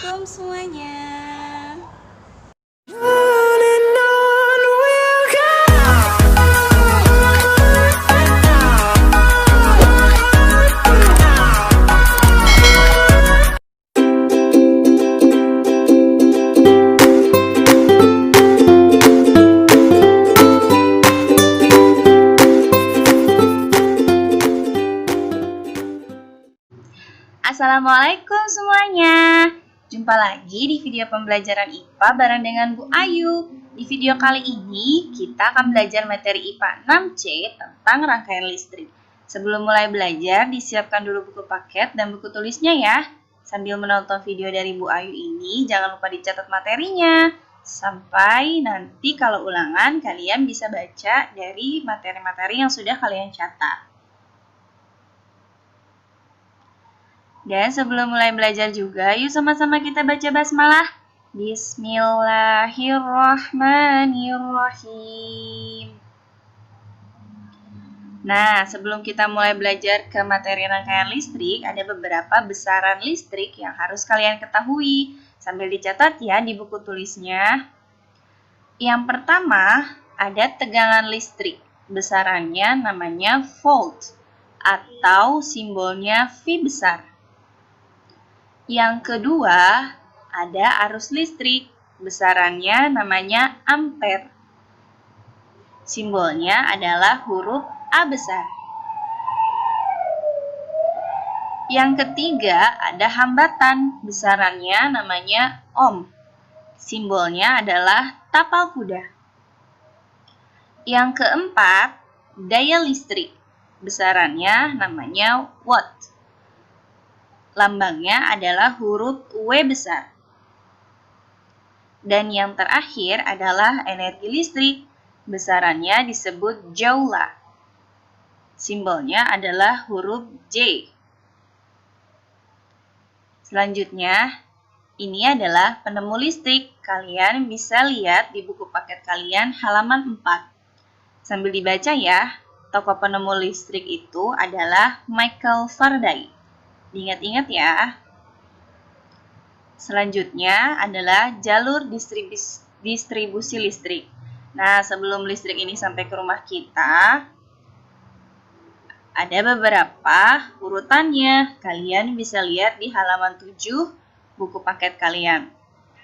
Assalamualaikum semuanya. Assalamualaikum semuanya. Jumpa lagi di video pembelajaran IPA bareng dengan Bu Ayu. Di video kali ini kita akan belajar materi IPA 6C tentang rangkaian listrik. Sebelum mulai belajar, disiapkan dulu buku paket dan buku tulisnya ya. Sambil menonton video dari Bu Ayu ini, jangan lupa dicatat materinya. Sampai nanti kalau ulangan, kalian bisa baca dari materi-materi yang sudah kalian catat. Dan sebelum mulai belajar juga, yuk sama-sama kita baca basmalah. Bismillahirrahmanirrahim. Nah, sebelum kita mulai belajar ke materi rangkaian listrik, ada beberapa besaran listrik yang harus kalian ketahui. Sambil dicatat ya di buku tulisnya. Yang pertama, ada tegangan listrik. Besarannya namanya volt atau simbolnya V besar. Yang kedua, ada arus listrik. Besarannya namanya ampere. Simbolnya adalah huruf A besar. Yang ketiga, ada hambatan. Besarannya namanya ohm. Simbolnya adalah tapal kuda. Yang keempat, daya listrik. Besarannya namanya watt. Lambangnya adalah huruf W besar. Dan yang terakhir adalah energi listrik. Besarannya disebut joule. Simbolnya adalah huruf J. Selanjutnya, ini adalah penemu listrik. Kalian bisa lihat di buku paket kalian halaman 4. Sambil dibaca ya, tokoh penemu listrik itu adalah Michael Faraday. Diingat-ingat ya. Selanjutnya adalah jalur distribusi listrik. Nah, sebelum listrik ini sampai ke rumah kita, ada beberapa urutannya. Kalian bisa lihat di halaman 7 buku paket kalian.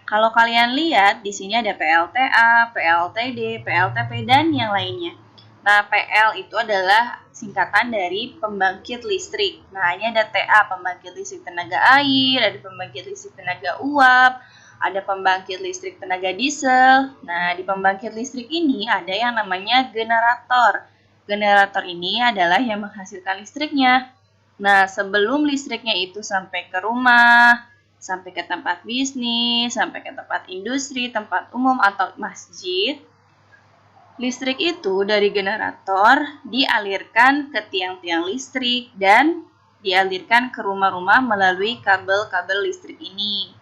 Kalau kalian lihat, di sini ada PLTA, PLTD, PLTP, dan yang lainnya. Nah, PL itu adalah singkatan dari pembangkit listrik. Nah, ini ada TA, pembangkit listrik tenaga air, ada pembangkit listrik tenaga uap, ada pembangkit listrik tenaga diesel. Nah, di pembangkit listrik ini ada yang namanya generator. Generator ini adalah yang menghasilkan listriknya. Nah, sebelum listriknya itu sampai ke rumah, sampai ke tempat bisnis, sampai ke tempat industri, tempat umum, atau masjid, listrik itu dari generator dialirkan ke tiang-tiang listrik dan dialirkan ke rumah-rumah melalui kabel-kabel listrik ini.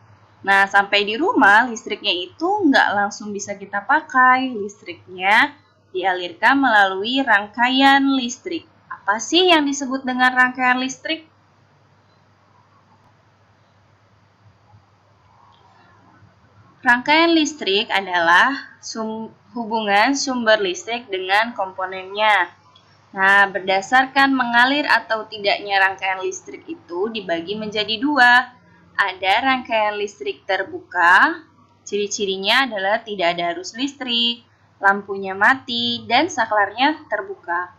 Nah, sampai di rumah, listriknya itu nggak langsung bisa kita pakai. Listriknya dialirkan melalui rangkaian listrik. Apa sih yang disebut dengan rangkaian listrik? Rangkaian listrik adalah hubungan sumber listrik dengan komponennya. Nah, berdasarkan mengalir atau tidaknya rangkaian listrik itu dibagi menjadi dua. Ada rangkaian listrik terbuka, ciri-cirinya adalah tidak ada arus listrik, lampunya mati, dan saklarnya terbuka.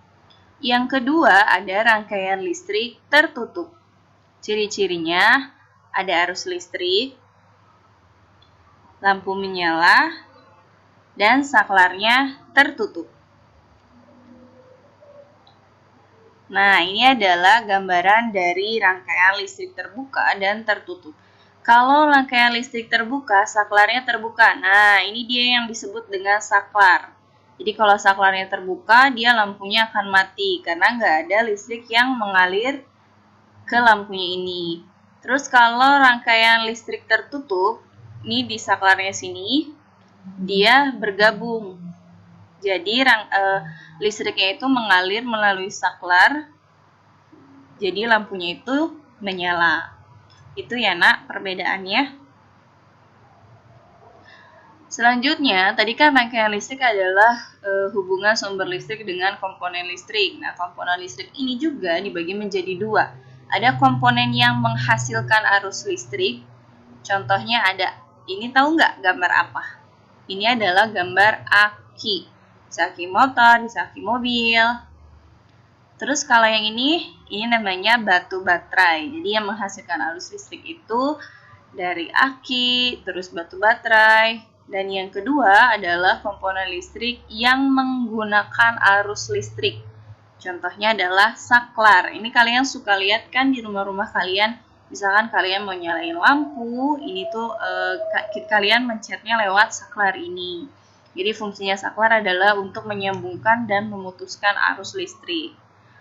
Yang kedua, ada rangkaian listrik tertutup. Ciri-cirinya ada arus listrik, lampu menyala, dan saklarnya tertutup. Nah, ini adalah gambaran dari rangkaian listrik terbuka dan tertutup. Kalau rangkaian listrik terbuka, saklarnya terbuka. Nah, ini dia yang disebut dengan saklar. Jadi kalau saklarnya terbuka, dia lampunya akan mati karena nggak ada listrik yang mengalir ke lampunya ini. Terus kalau rangkaian listrik tertutup, ini di saklarnya sini, dia bergabung. Jadi listriknya itu mengalir melalui saklar, jadi lampunya itu menyala. Itu ya nak perbedaannya. Selanjutnya, tadi kan rangkaian listrik adalah hubungan sumber listrik dengan komponen listrik. Nah, komponen listrik ini juga dibagi menjadi dua. Ada komponen yang menghasilkan arus listrik. Contohnya ada, ini tahu nggak gambar apa? Ini adalah gambar aki. Bisa aki motor, bisa aki mobil. Terus kalau yang ini namanya batu baterai. Jadi yang menghasilkan arus listrik itu dari aki, terus batu baterai. Dan yang kedua adalah komponen listrik yang menggunakan arus listrik. Contohnya adalah saklar. Ini kalian suka lihat kan di rumah-rumah kalian. Misalkan kalian mau nyalain lampu, ini tuh kalian mencetnya lewat saklar ini. Jadi fungsinya saklar adalah untuk menyambungkan dan memutuskan arus listrik.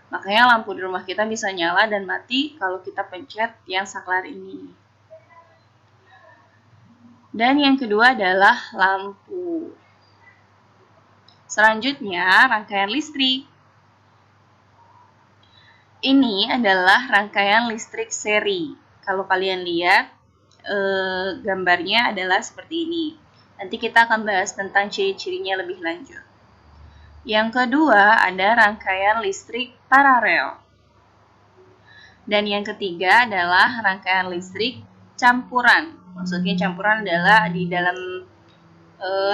Makanya lampu di rumah kita bisa nyala dan mati kalau kita pencet yang saklar ini. Dan yang kedua adalah lampu. Selanjutnya, rangkaian listrik. Ini adalah rangkaian listrik seri. Kalau kalian lihat, gambarnya adalah seperti ini. Nanti kita akan bahas tentang ciri-cirinya lebih lanjut. Yang kedua, ada rangkaian listrik paralel. Dan yang ketiga adalah rangkaian listrik campuran. Maksudnya campuran adalah di dalam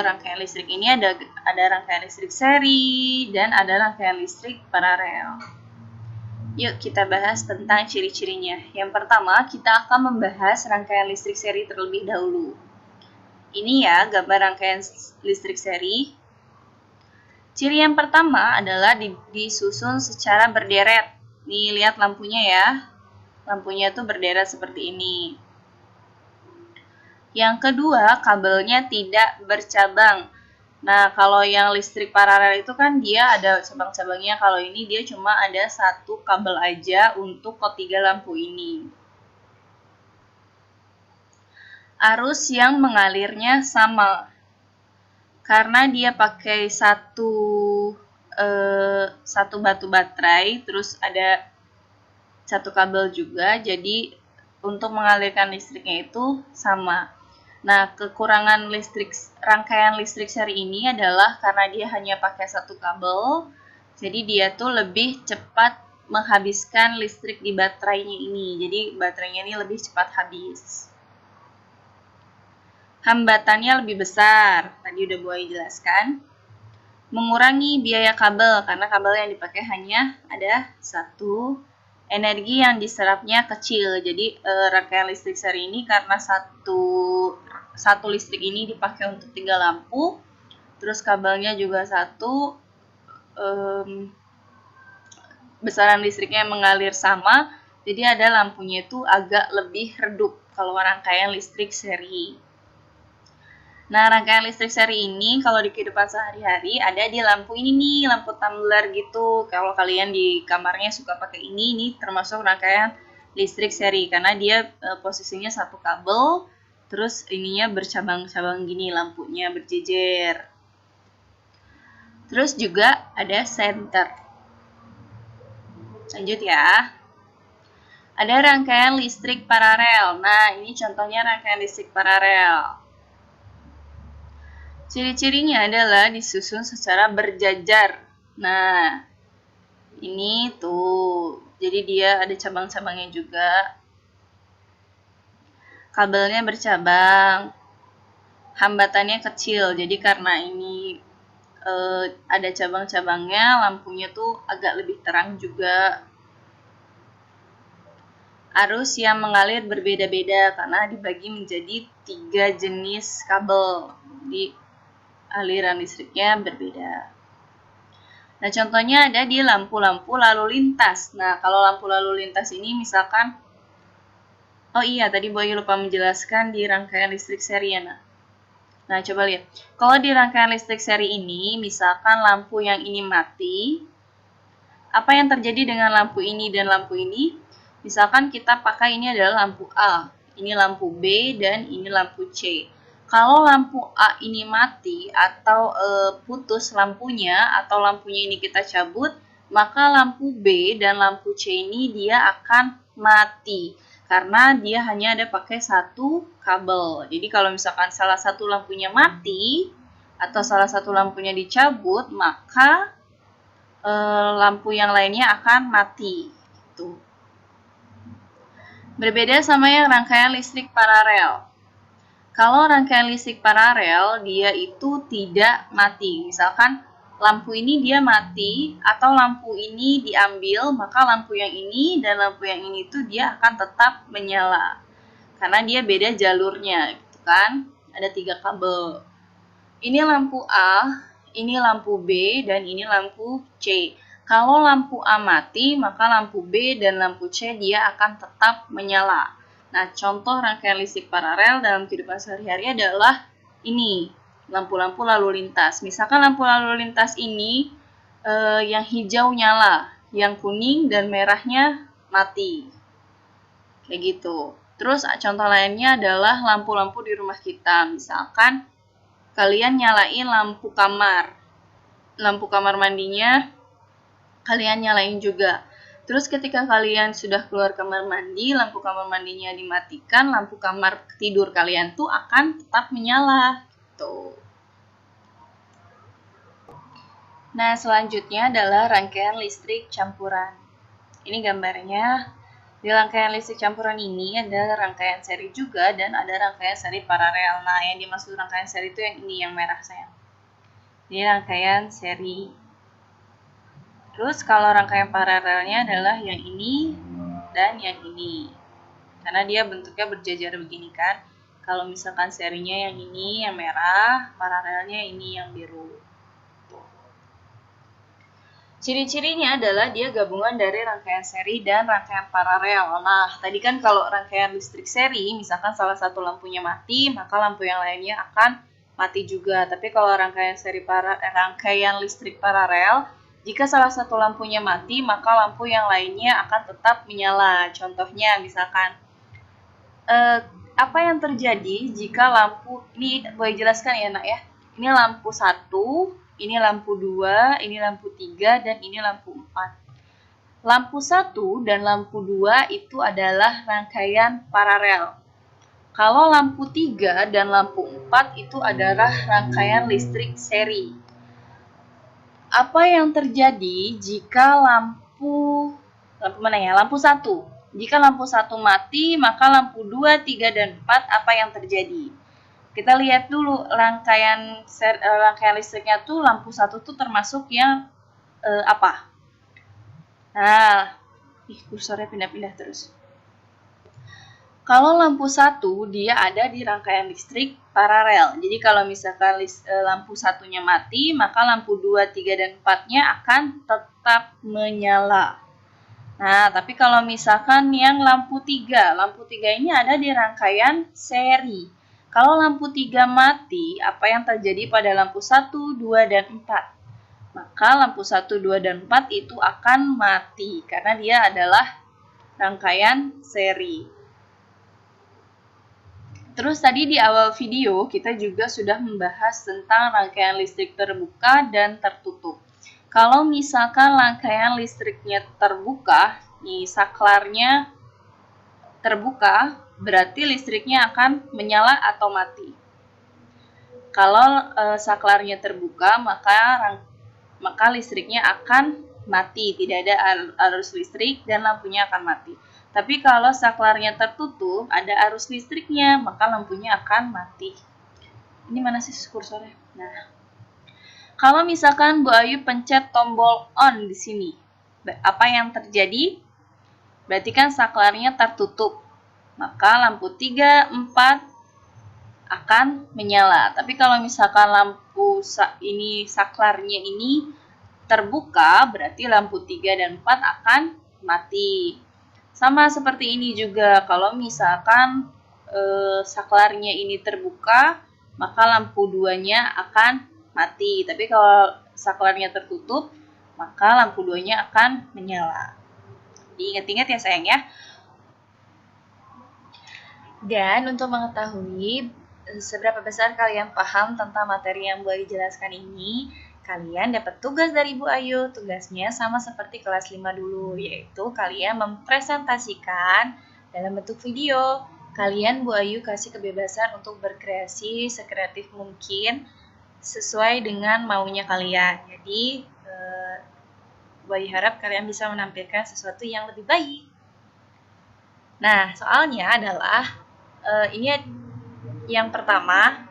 rangkaian listrik ini ada rangkaian listrik seri dan ada rangkaian listrik paralel. Yuk kita bahas tentang ciri-cirinya. Yang pertama, kita akan membahas rangkaian listrik seri terlebih dahulu. Ini ya gambar rangkaian listrik seri. Ciri yang pertama adalah disusun secara berderet. Nih lihat lampunya ya. Lampunya tuh berderet seperti ini. Yang kedua, kabelnya tidak bercabang. Nah, kalau yang listrik paralel itu kan dia ada cabang-cabangnya. Kalau ini dia cuma ada satu kabel aja untuk ketiga lampu ini. Arus yang mengalirnya sama. Karena dia pakai satu batu baterai, terus ada satu kabel juga, jadi untuk mengalirkan listriknya itu sama. Nah, kekurangan rangkaian listrik seri ini adalah karena dia hanya pakai satu kabel, jadi dia tuh lebih cepat menghabiskan listrik di baterainya ini. Jadi baterainya ini lebih cepat habis. Hambatannya lebih besar, tadi udah Boy jelaskan. Mengurangi biaya kabel, karena kabel yang dipakai hanya ada satu. Energi yang diserapnya kecil, jadi rangkaian listrik seri ini karena satu listrik ini dipakai untuk 3 lampu, terus kabelnya juga satu, besaran listriknya mengalir sama, jadi ada lampunya itu agak lebih redup kalau rangkaian listrik seri. Nah, rangkaian listrik seri ini kalau di kehidupan sehari-hari ada di lampu ini nih, lampu tumbler gitu. Kalau kalian di kamarnya suka pakai ini termasuk rangkaian listrik seri karena dia posisinya satu kabel, terus ininya bercabang-cabang gini, lampunya berjejer. Terus juga ada senter. Lanjut ya. Ada rangkaian listrik paralel. Nah, ini contohnya rangkaian listrik paralel. Ciri-cirinya adalah disusun secara berjajar. Nah, ini tuh. Jadi dia ada cabang-cabangnya juga. Kabelnya bercabang. Hambatannya kecil. Jadi karena ini ada cabang-cabangnya, lampunya tuh agak lebih terang juga. Arus yang mengalir berbeda-beda karena dibagi menjadi 3 jenis kabel. Di aliran listriknya berbeda. Nah, contohnya ada di lampu-lampu lalu lintas. Nah, kalau lampu lalu lintas ini misalkan, oh iya, tadi Boy lupa menjelaskan di rangkaian listrik seri ya. Nah, coba lihat. Kalau di rangkaian listrik seri ini, misalkan lampu yang ini mati, apa yang terjadi dengan lampu ini dan lampu ini? Misalkan kita pakai ini adalah lampu A, ini lampu B, dan ini lampu C. Kalau lampu A ini mati atau putus lampunya atau lampunya ini kita cabut, maka lampu B dan lampu C ini dia akan mati. karena dia hanya ada pakai satu kabel. Jadi kalau misalkan salah satu lampunya mati atau salah satu lampunya dicabut, maka lampu yang lainnya akan mati. Gitu. Berbeda sama yang rangkaian listrik paralel. Kalau rangkaian listrik paralel, dia itu tidak mati. Misalkan lampu ini dia mati atau lampu ini diambil, maka lampu yang ini dan lampu yang ini itu dia akan tetap menyala. Karena dia beda jalurnya, gitu kan? Ada 3 kabel. Ini lampu A, ini lampu B, dan ini lampu C. Kalau lampu A mati, maka lampu B dan lampu C dia akan tetap menyala. Nah, contoh rangkaian listrik paralel dalam kehidupan sehari-hari adalah ini, lampu-lampu lalu lintas. Misalkan lampu lalu lintas ini yang hijau nyala, yang kuning dan merahnya mati. Kayak gitu. Terus contoh lainnya adalah lampu-lampu di rumah kita. Misalkan kalian nyalain lampu kamar. Lampu kamar mandinya kalian nyalain juga. Terus ketika kalian sudah keluar kamar mandi, lampu kamar mandinya dimatikan, lampu kamar tidur kalian tuh akan tetap menyala. Tuh. Nah, selanjutnya adalah rangkaian listrik campuran. Ini gambarnya. Di rangkaian listrik campuran ini ada rangkaian seri juga dan ada rangkaian seri paralel. Nah, yang dimaksud rangkaian seri itu yang ini, yang merah sayang. Ini rangkaian seri. Terus kalau rangkaian paralelnya adalah yang ini dan yang ini. Karena dia bentuknya berjajar begini kan. Kalau misalkan serinya yang ini yang merah, paralelnya ini yang biru. Ciri-cirinya adalah dia gabungan dari rangkaian seri dan rangkaian paralel. Nah, tadi kan kalau rangkaian listrik seri, misalkan salah satu lampunya mati, maka lampu yang lainnya akan mati juga. Tapi kalau rangkaian listrik paralel, jika salah satu lampunya mati, maka lampu yang lainnya akan tetap menyala. Contohnya, misalkan, apa yang terjadi jika lampu, ini boleh jelaskan ya nak ya, ini lampu 1, ini lampu 2, ini lampu 3, dan ini lampu 4. Lampu 1 dan lampu 2 itu adalah rangkaian paralel. Kalau lampu 3 dan lampu 4 itu adalah rangkaian listrik seri. Apa yang terjadi jika lampu mana ya? Lampu 1. Jika lampu 1 mati, maka lampu 2, 3, dan 4 apa yang terjadi? Kita lihat dulu rangkaian listriknya tuh lampu 1 tuh termasuk yang apa? Nah, kursornya pindah-pindah terus. Kalau lampu 1 dia ada di rangkaian listrik paralel. Jadi kalau misalkan lampu 1-nya mati, maka lampu 2, 3, dan 4-nya akan tetap menyala. Nah, tapi kalau misalkan yang lampu 3 ini ada di rangkaian seri. Kalau lampu 3 mati, apa yang terjadi pada lampu 1, 2, dan 4? Maka lampu 1, 2, dan 4 itu akan mati karena dia adalah rangkaian seri. Terus tadi di awal video kita juga sudah membahas tentang rangkaian listrik terbuka dan tertutup. Kalau misalkan rangkaian listriknya terbuka, nih saklarnya terbuka, berarti listriknya akan menyala atau mati. Kalau saklarnya terbuka, maka listriknya akan mati, tidak ada arus listrik dan lampunya akan mati. Tapi kalau saklarnya tertutup, ada arus listriknya, maka lampunya akan mati. Ini mana sih kursornya? Nah, kalau misalkan Bu Ayu pencet tombol on di sini, apa yang terjadi? Berarti kan saklarnya tertutup. Maka lampu 3, 4 akan menyala. Tapi kalau misalkan lampu saklarnya ini terbuka, berarti lampu 3 dan 4 akan mati. Sama seperti ini juga, kalau misalkan saklarnya ini terbuka, maka lampu 2-nya akan mati. Tapi kalau saklarnya tertutup, maka lampu 2-nya akan menyala. Diingat-ingat ya sayang ya. Dan untuk mengetahui seberapa besar kalian paham tentang materi yang Bu Ayu jelaskan ini, kalian dapat tugas dari Bu Ayu. Tugasnya sama seperti kelas 5 dulu, yaitu kalian mempresentasikan dalam bentuk video. Kalian Bu Ayu kasih kebebasan untuk berkreasi sekreatif mungkin sesuai dengan maunya kalian. Jadi Bu Ayu harap kalian bisa menampilkan sesuatu yang lebih baik. Nah, soalnya adalah ini yang pertama,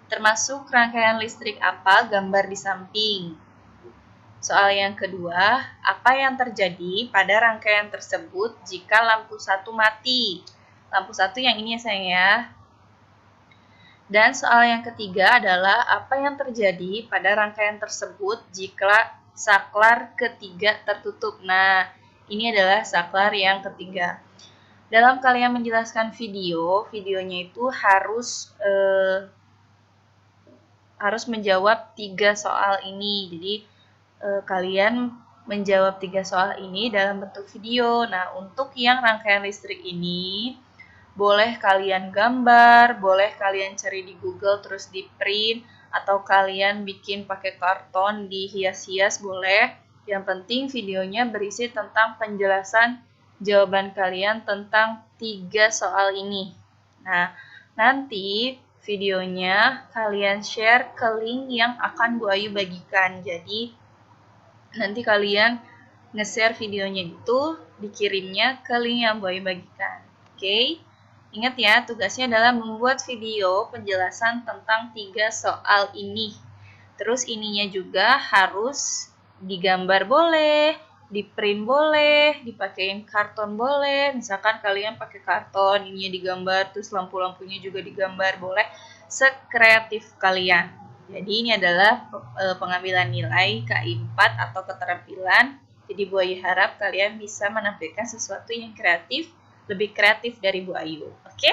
termasuk rangkaian listrik apa gambar di samping. Soal yang kedua, apa yang terjadi pada rangkaian tersebut jika lampu satu mati? Lampu satu yang ini ya sayang ya. Dan soal yang ketiga adalah apa yang terjadi pada rangkaian tersebut jika saklar ketiga tertutup. Nah, ini adalah saklar yang ketiga. Dalam kalian menjelaskan videonya itu harus menjawab 3 soal ini. Jadi kalian menjawab 3 soal ini dalam bentuk video. Nah, untuk yang rangkaian listrik ini, boleh kalian gambar, boleh kalian cari di Google terus di print, atau kalian bikin pakai karton dihias-hias boleh. Yang penting videonya berisi tentang penjelasan jawaban kalian tentang 3 soal ini. Nah, nanti videonya kalian share ke link yang akan Bu Ayu bagikan. Jadi nanti kalian nge-share videonya itu dikirimnya ke link yang Bu Ayu bagikan. Oke? Ingat ya, tugasnya adalah membuat video penjelasan tentang 3 soal ini. Terus ininya juga harus digambar boleh, di print boleh, dipakein karton boleh. Misalkan kalian pakai karton, ininya digambar, terus lampu-lampunya juga digambar boleh. Sekreatif kalian. Jadi ini adalah pengambilan nilai KI 4 atau keterampilan. Jadi Bu Ayu harap kalian bisa menampilkan sesuatu yang kreatif, lebih kreatif dari Bu Ayu. Oke?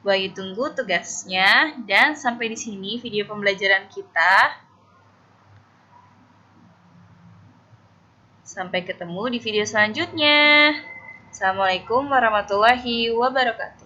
Bu Ayu tunggu tugasnya, dan sampai di sini video pembelajaran kita. Sampai ketemu di video selanjutnya. Assalamualaikum warahmatullahi wabarakatuh.